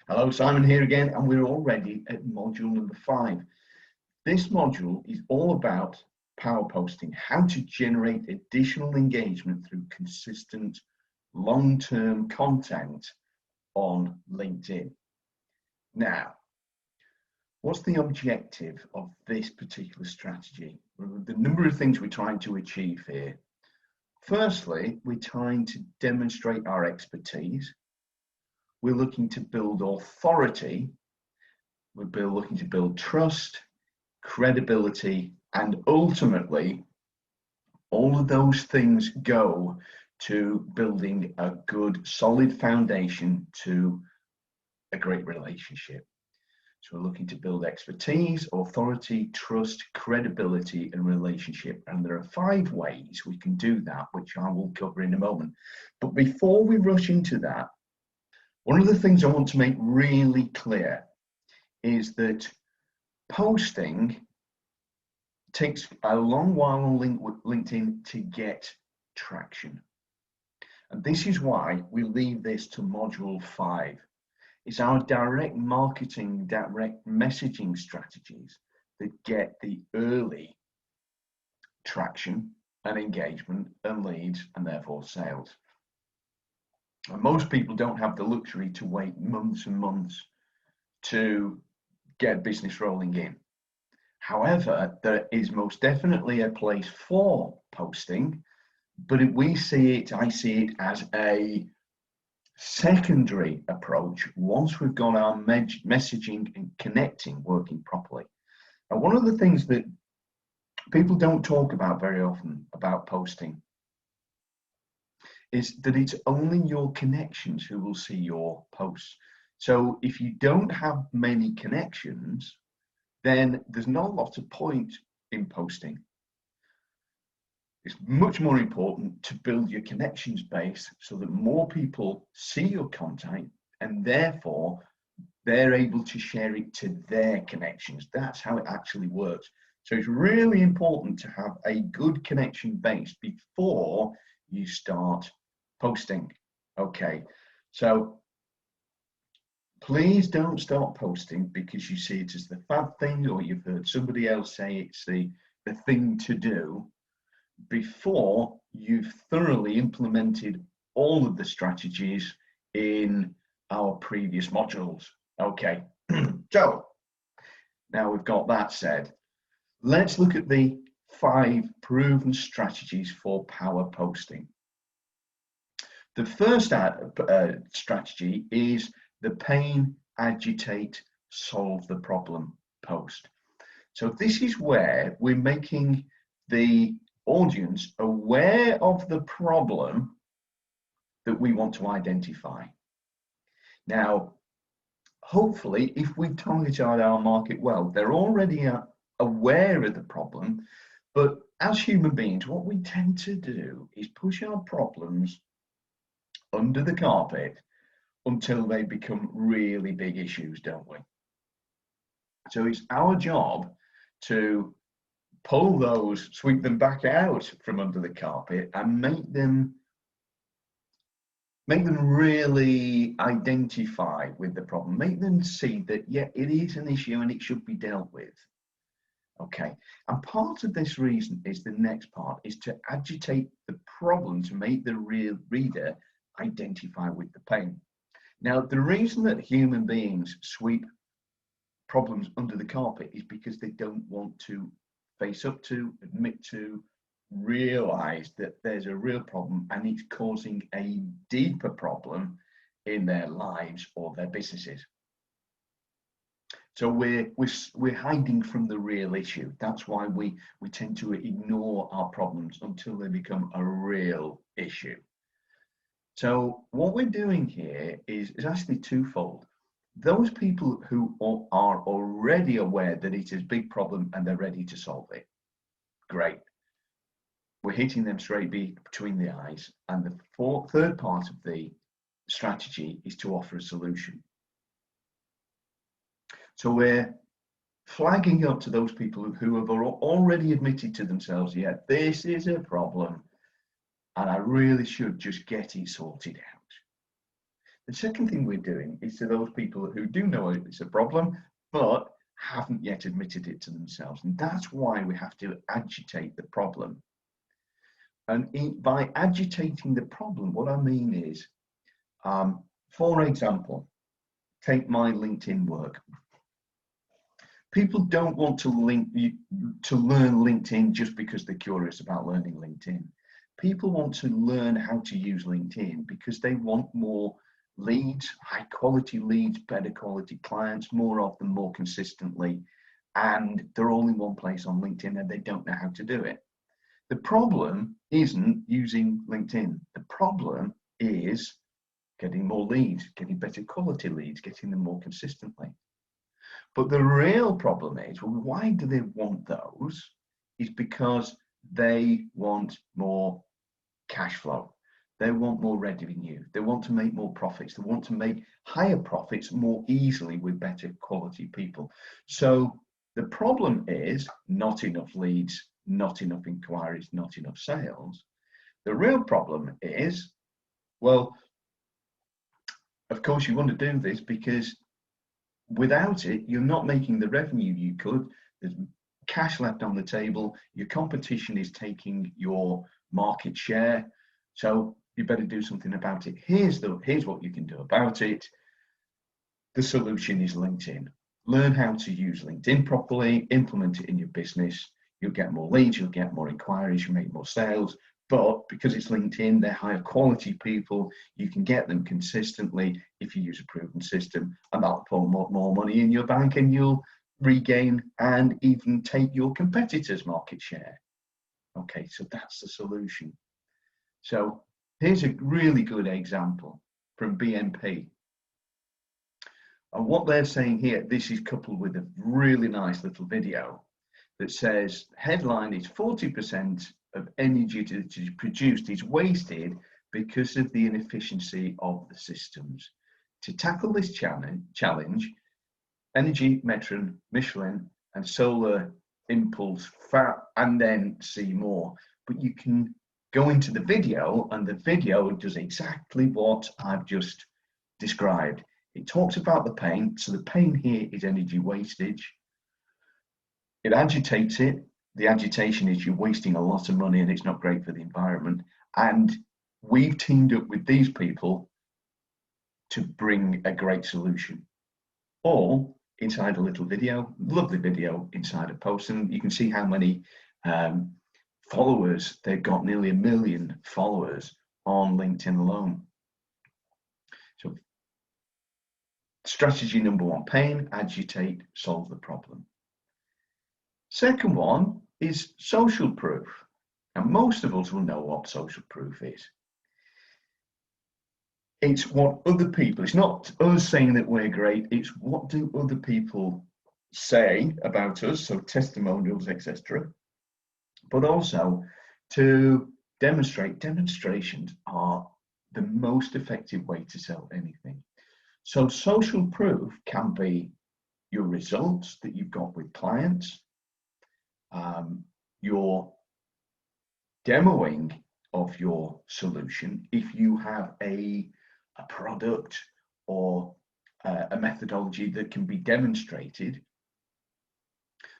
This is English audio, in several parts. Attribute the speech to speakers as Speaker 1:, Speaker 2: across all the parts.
Speaker 1: Hello, Simon here again, and we're already at module number 5. This module is all about power posting, how to generate additional engagement through consistent long-term content on LinkedIn. Now, what's the objective of this particular strategy? The number of things we're trying to achieve here. Firstly, we're trying to demonstrate our expertise. We're looking to build authority. We're looking to build trust, credibility, and ultimately, all of those things go to building a good, solid foundation to a great relationship. So we're looking to build expertise, authority, trust, credibility, and relationship. And there are 5 ways we can do that, which I will cover in a moment. But before we rush into that, one of the things I want to make really clear is that posting takes a long while on LinkedIn to get traction. And this is why we leave this to module 5. It's our direct marketing, direct messaging strategies that get the early traction and engagement and leads and therefore sales. And most people don't have the luxury to wait months and months to get business rolling in. However, there is most definitely a place for posting, but I see it as a secondary approach once we've got our messaging and connecting working properly. And one of the things that people don't talk about very often about posting is that it's only your connections who will see your posts. So if you don't have many connections, then there's not a lot of point in posting. It's much more important to build your connections base so that more people see your content and therefore they're able to share it to their connections. That's how it actually works. So it's really important to have a good connection base before you start posting. Okay, so please don't start posting because you see it as the fad thing or you've heard somebody else say it's the thing to do before you've thoroughly implemented all of the strategies in our previous modules. Okay, so now we've got that said, let's look at the 5 proven strategies for power posting. The first strategy is the pain, agitate, solve the problem post. So this is where we're making the audience aware of the problem that we want to identify. Now, hopefully, if we target our market well, they're already aware of the problem, but as human beings, what we tend to do is push our problems under the carpet until they become really big issues, don't we? So it's our job to sweep them back out from under the carpet and make them really identify with the problem, make them see that, yeah, it is an issue and it should be dealt with. Okay, and part of this reason is the next part, is to agitate the problem to make the real reader identify with the pain. Now, the reason that human beings sweep problems under the carpet is because they don't want to face up to, admit to, realize that there's a real problem and it's causing a deeper problem in their lives or their businesses. So we're hiding from the real issue. That's why we tend to ignore our problems until they become a real issue. So what we're doing here is actually twofold. Those people who are already aware that it is a big problem and they're ready to solve it, great. We're hitting them straight between the eyes. And the third part of the strategy is to offer a solution. So we're flagging up to those people who have already admitted to themselves, yeah, this is a problem and I really should just get it sorted out. The second thing we're doing is to those people who do know it's a problem, but haven't yet admitted it to themselves. And that's why we have to agitate the problem. And by agitating the problem, what I mean is, for example, take my LinkedIn work. People don't want to learn LinkedIn just because they're curious about learning LinkedIn. People want to learn how to use LinkedIn because they want more leads, high quality leads, better quality clients, more of them, more consistently. And they're all in one place on LinkedIn and they don't know how to do it. The problem isn't using LinkedIn. The problem is getting more leads, getting better quality leads, getting them more consistently. But the real problem is, well, why do they want those? Is because they want more cash flow. They want more revenue. They want to make more profits. They want to make higher profits more easily with better quality people. So the problem is not enough leads, not enough inquiries, not enough sales. The real problem is, well, of course you want to do this because without it, you're not making the revenue you could. There's cash left on the table. Your competition is taking your market share. So you better do something about it. Here's what you can do about it. The solution is LinkedIn. Learn how to use LinkedIn properly, implement it in your business. You'll get more leads, you'll get more inquiries, you'll make more sales. But because it's LinkedIn, they're higher quality people. You can get them consistently if you use a proven system, and that'll put more money in your bank, and you'll regain and even take your competitors' market share. Okay, so that's the solution. So here's a really good example from BNP. And what they're saying here, this is coupled with a really nice little video that says, headline is 40% of energy that is produced is wasted because of the inefficiency of the systems. To tackle this challenge, Energy, Metron, Michelin, and Solar Impulse, and then see more. But you can go into the video, and the video does exactly what I've just described. It talks about the pain. So the pain here is energy wastage. It agitates it. The agitation is you're wasting a lot of money and it's not great for the environment. And we've teamed up with these people to bring a great solution. All inside a little video, lovely video inside a post. And you can see how many followers they've got, nearly 1 million followers on LinkedIn alone. So strategy number 1, pain, agitate, solve the problem. Second one is social proof. And most of us will know what social proof is. It's what other people, it's not us saying that we're great, it's what do other people say about us, so testimonials, etc. But also to demonstrate. Demonstrations are the most effective way to sell anything. So social proof can be your results that you've got with clients, your demoing of your solution. If you have a product or a methodology that can be demonstrated,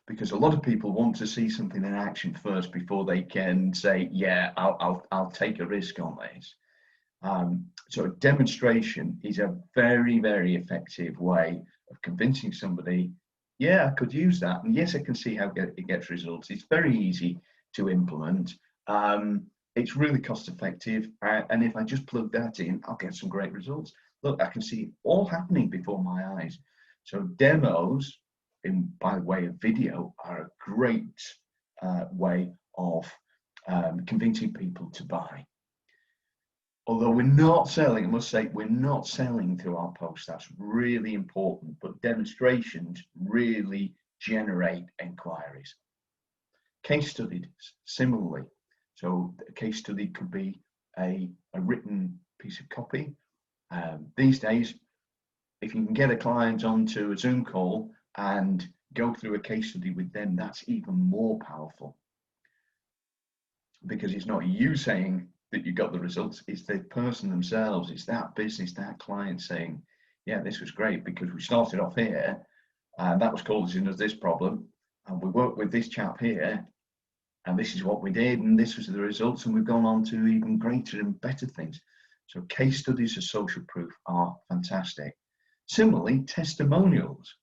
Speaker 1: because a lot of people want to see something in action first before they can say, yeah, I'll take a risk on this. So a demonstration is a very, very effective way of convincing somebody, yeah, I could use that, and yes, I can see how it gets results. It's very easy to implement. It's really cost effective, and if I just plug that in, I'll get some great results. Look, I can see it all happening before my eyes. So demos, by way of video, are a great way of convincing people to buy. Although we're not selling, I must say, we're not selling through our posts. That's really important, but demonstrations really generate inquiries. Case studies, similarly. So a case study could be a written piece of copy. These days, if you can get a client onto a Zoom call and go through a case study with them, that's even more powerful. Because it's not you saying, that you got the results. It's the person themselves. It's that business, that client saying, yeah, this was great because we started off here and that was causing us this problem. And we worked with this chap here and this is what we did. And this was the results. And we've gone on to even greater and better things. So case studies of social proof are fantastic. Similarly, testimonials,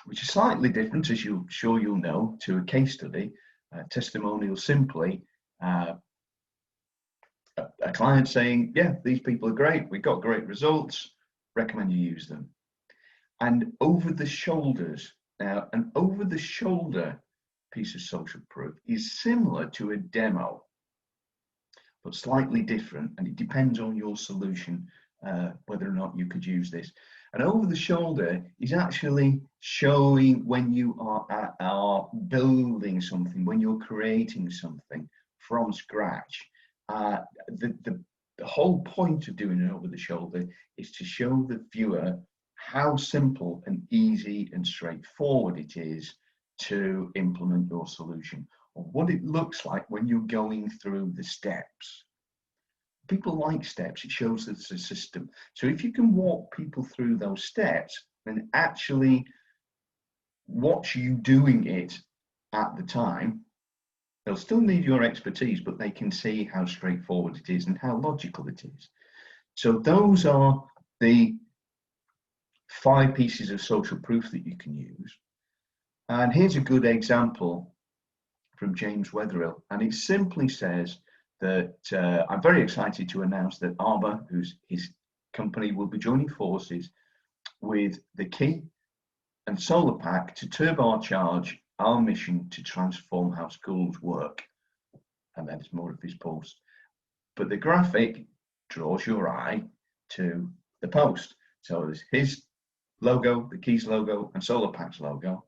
Speaker 1: which is slightly different, as you'll know, to a case study. Testimonial simply a client saying, yeah, these people are great, we got great results, recommend you use them. And over the shoulders, now an over the shoulder piece of social proof is similar to a demo, but slightly different, and it depends on your solution whether or not you could use this. And over the shoulder is actually showing when you are building something, when you're creating something from scratch. The whole point of doing it over the shoulder is to show the viewer how simple and easy and straightforward it is to implement your solution, or what it looks like when you're going through the steps. People like steps. It shows that it's a system. So if you can walk people through those steps, then actually watch you doing it at the time, they'll still need your expertise, but they can see how straightforward it is and how logical it is. So those are the 5 pieces of social proof that you can use. And here's a good example from James Wetherill. And it simply says that I'm very excited to announce that Arbor, who's his company, will be joining forces with the Key and Solar Pack to turbocharge our mission to transform how schools work. And then it's more of his post. But the graphic draws your eye to the post. So there's his logo, the Keys logo, and Solar Pack's logo.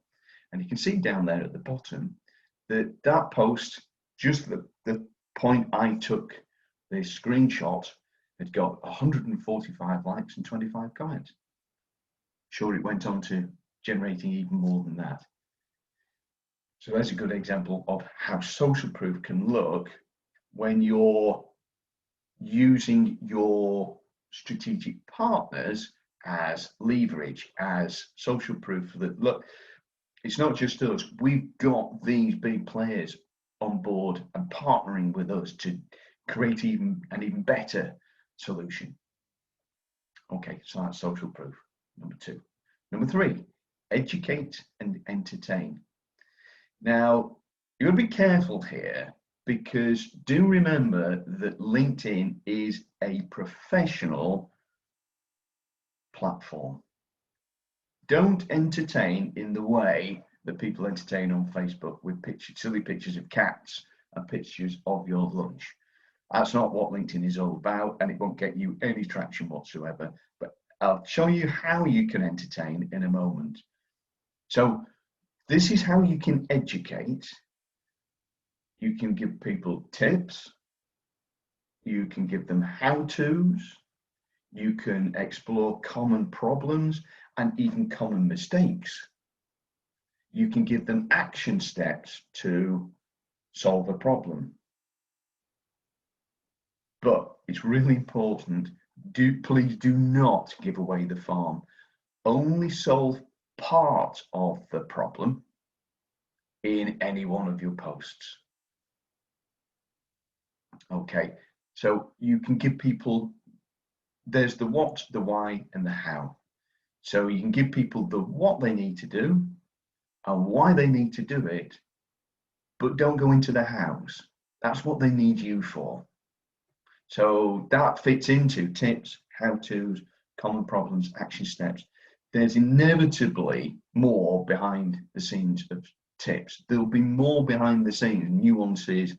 Speaker 1: And you can see down there at the bottom that that post, just the point I took the screenshot, had got 145 likes and 25 comments. Sure, it went on to generating even more than that. So there's a good example of how social proof can look when you're using your strategic partners as leverage, as social proof that, look, it's not just us, we've got these big players on board and partnering with us to create an even better solution. Okay, so that's social proof, number 2. Number 3, educate and entertain. Now, you've got to be careful here, because do remember that LinkedIn is a professional platform. Don't entertain in the way that people entertain on Facebook with silly pictures of cats and pictures of your lunch. That's not what LinkedIn is all about, and it won't get you any traction whatsoever. But I'll show you how you can entertain in a moment. So this is how you can educate. You can give people tips. You can give them how-tos. You can explore common problems and even common mistakes. You can give them action steps to solve a problem. But it's really important, please do not give away the farm. Only solve part of the problem in any one of your posts. Okay, so you can give people, there's the what, the why, and the how. So you can give people the what they need to do and why they need to do it, but don't go into the hows. That's what they need you for. So that fits into tips, how-tos, common problems, action steps. There's inevitably more behind the scenes of tips. There'll be more behind the scenes, nuances,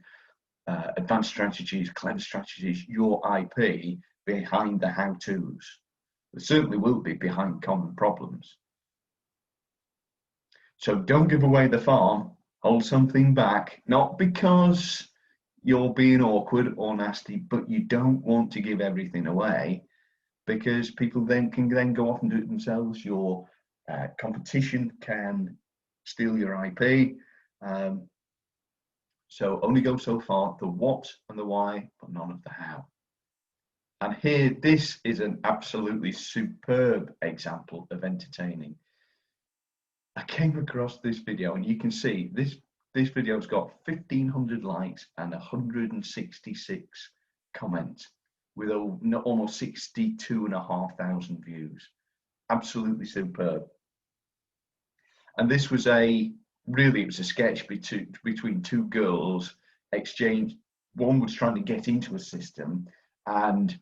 Speaker 1: advanced strategies, clever strategies, your IP behind the how-tos. There certainly will be behind common problems. So don't give away the farm, hold something back, not because you're being awkward or nasty, but you don't want to give everything away, because people can go off and do it themselves. Your competition can steal your IP. So only go so far, the what and the why, but none of the how. And here, this is an absolutely superb example of entertaining. I came across this video, and you can see this video's got 1,500 likes and 166 comments with almost 62,500 views. Absolutely superb. And this was it was a sketch between two girls exchanged. One was trying to get into a system, and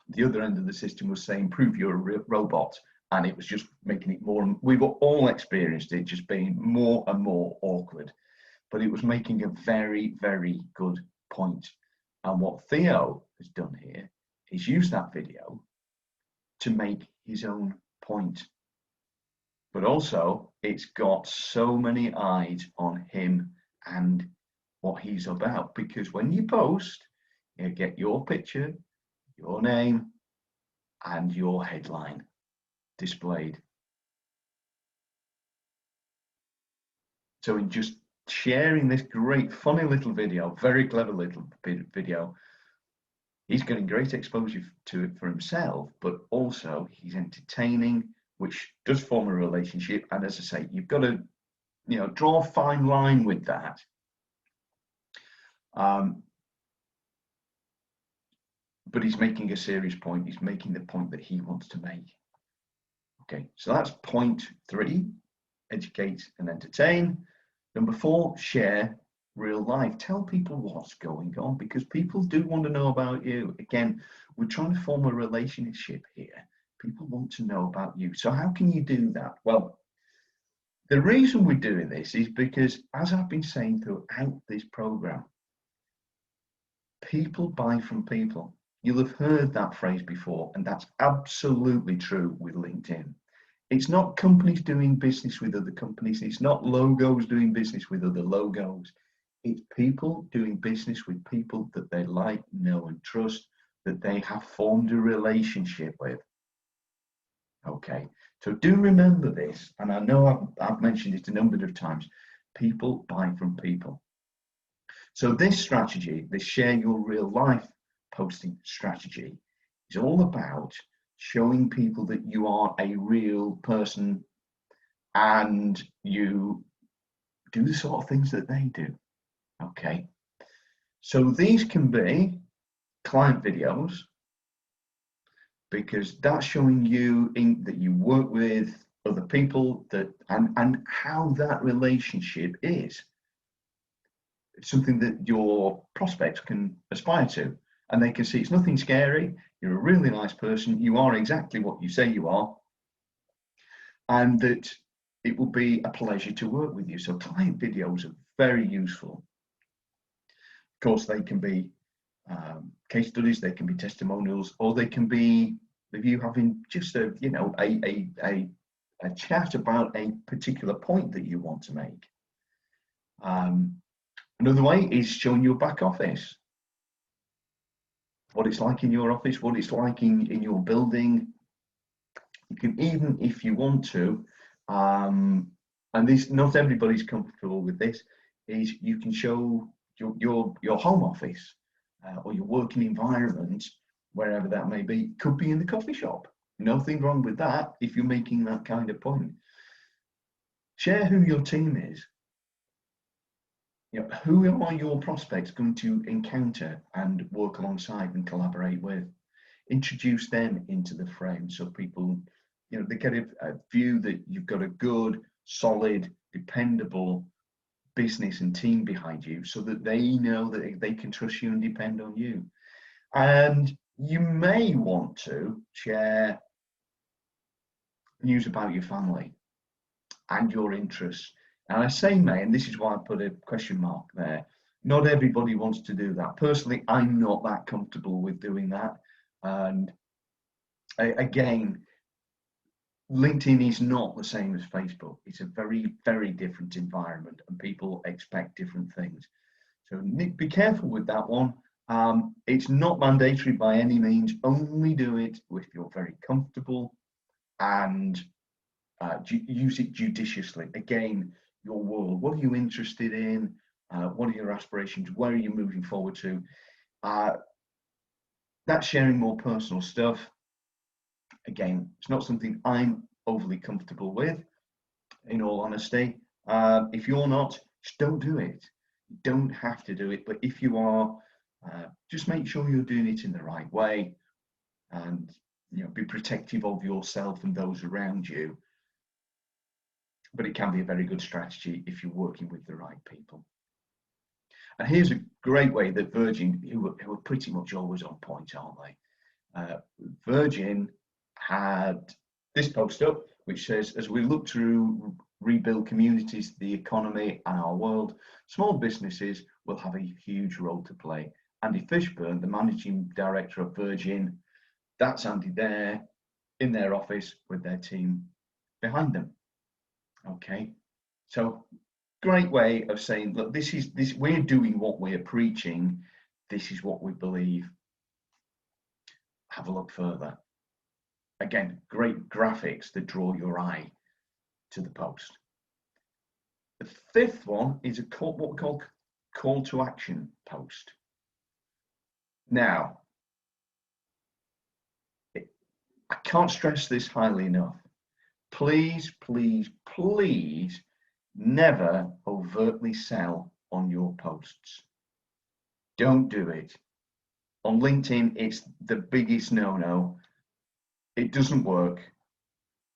Speaker 1: the other end of the system was saying, prove you're a robot. And it was just making it more, and we've all experienced it just being more and more awkward, but it was making a very, very good point. And what Theo has done here is use that video to make his own point. But also, it's got so many eyes on him and what he's about, because when you post, you get your picture, your name, and your headline displayed. So in just sharing this great, funny little video, very clever little video, he's getting great exposure to it for himself, but also he's entertaining, which does form a relationship. And as I say, you've got to, draw a fine line with that. But he's making a serious point. He's making the point that he wants to make. Okay, so that's point 3, educate and entertain. Number 4, share real life. Tell people what's going on, because people do want to know about you. Again, we're trying to form a relationship here. People want to know about you. So how can you do that? Well, the reason we're doing this is because, as I've been saying throughout this program, people buy from people. You'll have heard that phrase before, and that's absolutely true with LinkedIn. It's not companies doing business with other companies. It's not logos doing business with other logos. It's people doing business with people that they like, know, and trust, that they have formed a relationship with. Okay, so do remember this, and I know I've mentioned it a number of times. People buy from people. So this strategy, this share your real life posting strategy, is all about showing people that you are a real person and you do the sort of things that they do. Okay, so these can be client videos, because that's showing you that you work with other people, that and how that relationship is. It's something that your prospects can aspire to, and they can see it's nothing scary. You're a really nice person. You are exactly what you say you are, and that it will be a pleasure to work with you. So client videos are very useful. Of course, they can be case studies, they can be testimonials, or they can be of you having just a chat about a particular point that you want to make. Another way is showing your back office, what it's like in your office, what it's like in your building. You can even, if you want to, and this, not everybody's comfortable with this, is you can show your home office or your working environment, wherever that may be. Could be in the coffee shop. Nothing wrong with that if you're making that kind of point. Share who your team is. Who are your prospects going to encounter and work alongside and collaborate with? Introduce them into the frame, so people, they get a view that you've got a good, solid, dependable business and team behind you, so that they know that they can trust you and depend on you. And you may want to share news about your family and your interests. And I say may, and this is why I put a question mark there. Not everybody wants to do that. Personally, I'm not that comfortable with doing that. And again, LinkedIn is not the same as Facebook. It's a very, very different environment, and people expect different things. So be careful with that one. It's not mandatory by any means. Only do it if you're very comfortable, and use it judiciously. Again, your world. What are you interested in? What are your aspirations? Where are you moving forward to? That's sharing more personal stuff. Again, it's not something I'm overly comfortable with, in all honesty. If you're not, just don't do it. You don't have to do it, but if you are, just make sure you're doing it in the right way, and be protective of yourself and those around you. But it can be a very good strategy if you're working with the right people. And here's a great way that Virgin, who are pretty much always on point, aren't they? Virgin had this post up, which says, as we look to rebuild communities, the economy and our world, small businesses will have a huge role to play. Andy Fishburne, the managing director of Virgin, that's Andy there in their office with their team behind them. Okay, so great way of saying, look, this we're doing what we're preaching, this is what we believe. Have a look further. Again, great graphics that draw your eye to the post. The fifth one is what we call call to action post. Now, I can't stress this highly enough. Please, please, please never overtly sell on your posts. Don't do it. On LinkedIn, it's the biggest no-no. It doesn't work.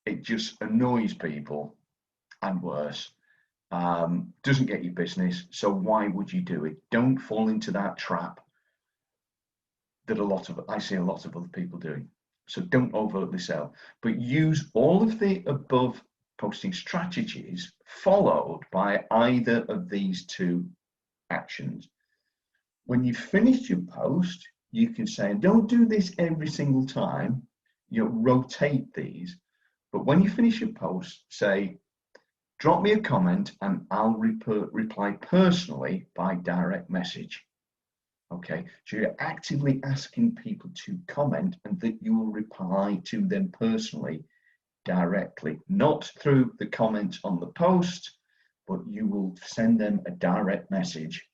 Speaker 1: It just annoys people, and worse. Doesn't get you business. So why would you do it? Don't fall into that trap that I see a lot of other people doing. So don't overtly sell, but use all of the above posting strategies followed by either of these two actions. When you've finished your post, you can say, and don't do this every single time, rotate these, but when you finish your post, say, drop me a comment and I'll reply personally by direct message. Okay, so you're actively asking people to comment and that you will reply to them personally, directly, not through the comments on the post, but you will send them a direct message.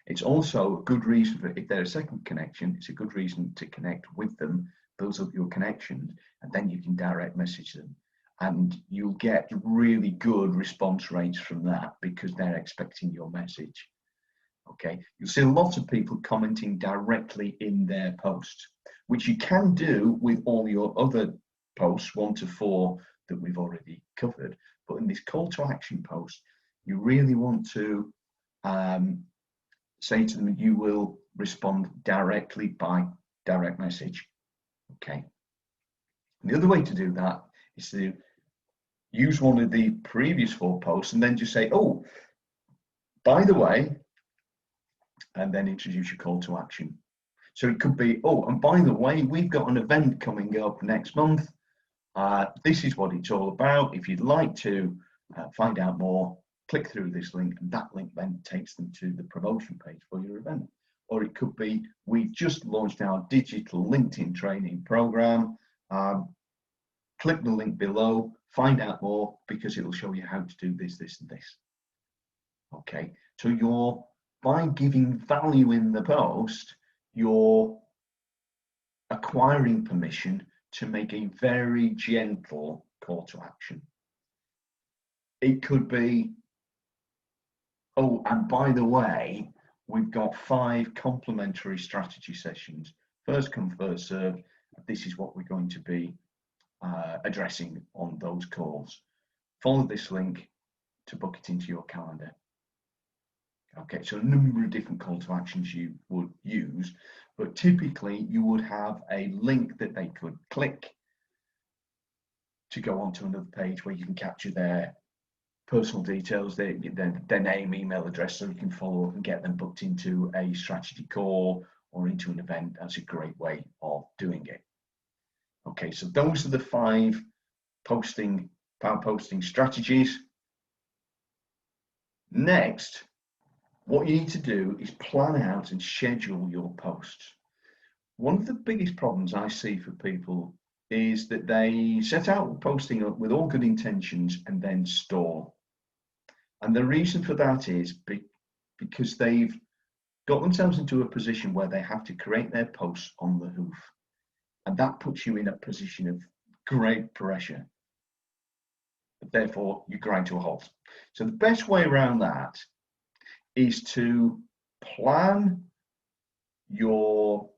Speaker 1: It's also a good reason for, if they're a second connection, it's a good reason to connect with them, builds up your connections, and then you can direct message them. And you'll get really good response rates from that because they're expecting your message. Okay, you'll see a lot of people commenting directly in their posts, which you can do with all your other posts, 1 to 4 that we've already covered. But in this call to action post, you really want to say to them you will respond directly by direct message. Okay. And the other way to do that is to use one of the previous 4 posts and then just say, oh, by the way, and then introduce your call to action. So it could be, oh, and by the way, we've got an event coming up next month. This is what it's all about. If you'd like to find out more, click through this link, and that link then takes them to the promotion page for your event. Or it could be, we've just launched our digital LinkedIn training program. Click the link below, find out more, because it'll show you how to do this, this, and this. Okay, so by giving value in the post, you're acquiring permission to make a very gentle call to action. It could be, oh, and by the way, we've got 5 complimentary strategy sessions. First come, first served. This is what we're going to be addressing on those calls. Follow this link to book it into your calendar. Okay, so a number of different call to actions you would use, but typically you would have a link that they could click to go onto another page where you can capture their personal details, their name, email address, so you can follow up and get them booked into a strategy call or into an event. That's a great way of doing it. Okay, so those are the 5 power posting strategies. Next, what you need to do is plan out and schedule your posts. One of the biggest problems I see for people is that they set out posting up with all good intentions and then stall. And the reason for that is because they've got themselves into a position where they have to create their posts on the hoof. And that puts you in a position of great pressure. Therefore, you grind to a halt. So the best way around that is to plan your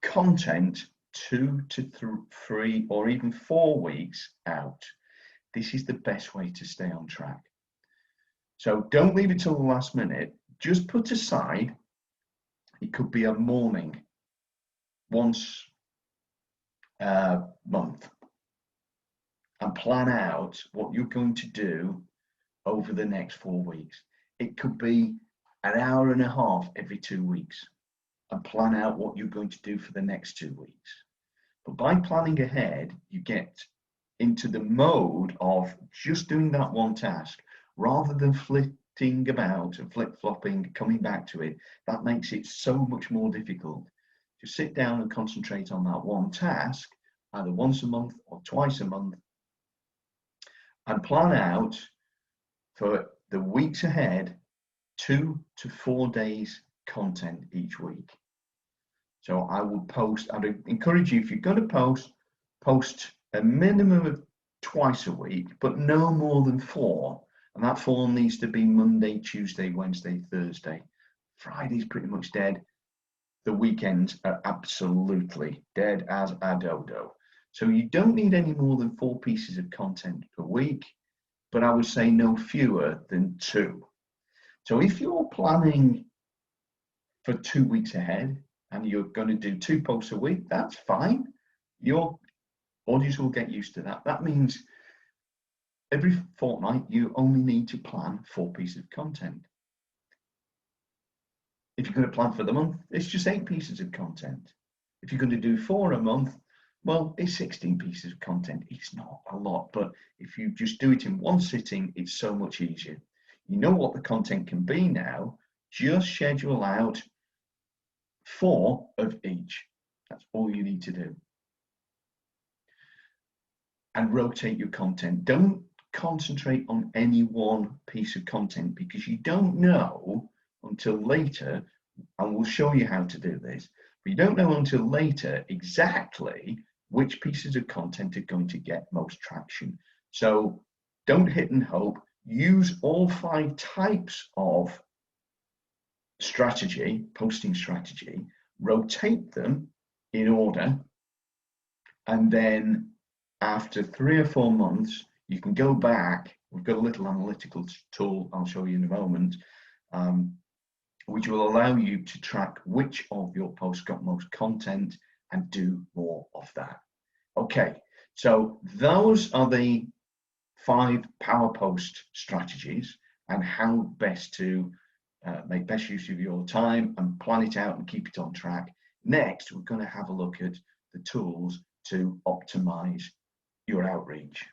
Speaker 1: content 2 to 3 or even 4 weeks out. This is the best way to stay on track. So don't leave it till the last minute. Just put aside, it could be a morning once a month, and plan out what you're going to do over the next 4 weeks. It could be an hour and a half every 2 weeks, and plan out what you're going to do for the next 2 weeks. But by planning ahead, you get into the mode of just doing that one task rather than flitting about and flip-flopping, coming back to it. That makes it so much more difficult. Just sit down and concentrate on that one task, either once a month or twice a month, and plan out for the weeks ahead 2 to 4 days content each week. So I would post, I'd encourage you, if you're going to post a minimum of twice a week, but no more than 4. And that 4 needs to be Monday, Tuesday, Wednesday, Thursday. Friday's pretty much dead. The weekends are absolutely dead as a dodo. So you don't need any more than 4 pieces of content per week, but I would say no fewer than 2. So if you're planning for 2 weeks ahead and you're going to do 2 posts a week, that's fine. Your audience will get used to that. That means every fortnight you only need to plan 4 pieces of content. If you're going to plan for the month, it's just 8 pieces of content. If you're going to do 4 a month, well, it's 16 pieces of content. It's not a lot, but if you just do it in one sitting, it's so much easier. You know what the content can be now. Just schedule out 4 of each. That's all you need to do. And rotate your content. Don't concentrate on any one piece of content, because you don't know until later, and we'll show you how to do this, but you don't know until later exactly which pieces of content are going to get most traction. So don't hit and hope. Use all 5 types of strategy, posting strategy, rotate them in order, and then after 3 or 4 months, you can go back. We've got a little analytical tool I'll show you in a moment, which will allow you to track which of your posts got most content and do more of that. Okay, so those are the 5 power post strategies and how best to make best use of your time and plan it out and keep it on track. Next, we're going to have a look at the tools to optimize your outreach.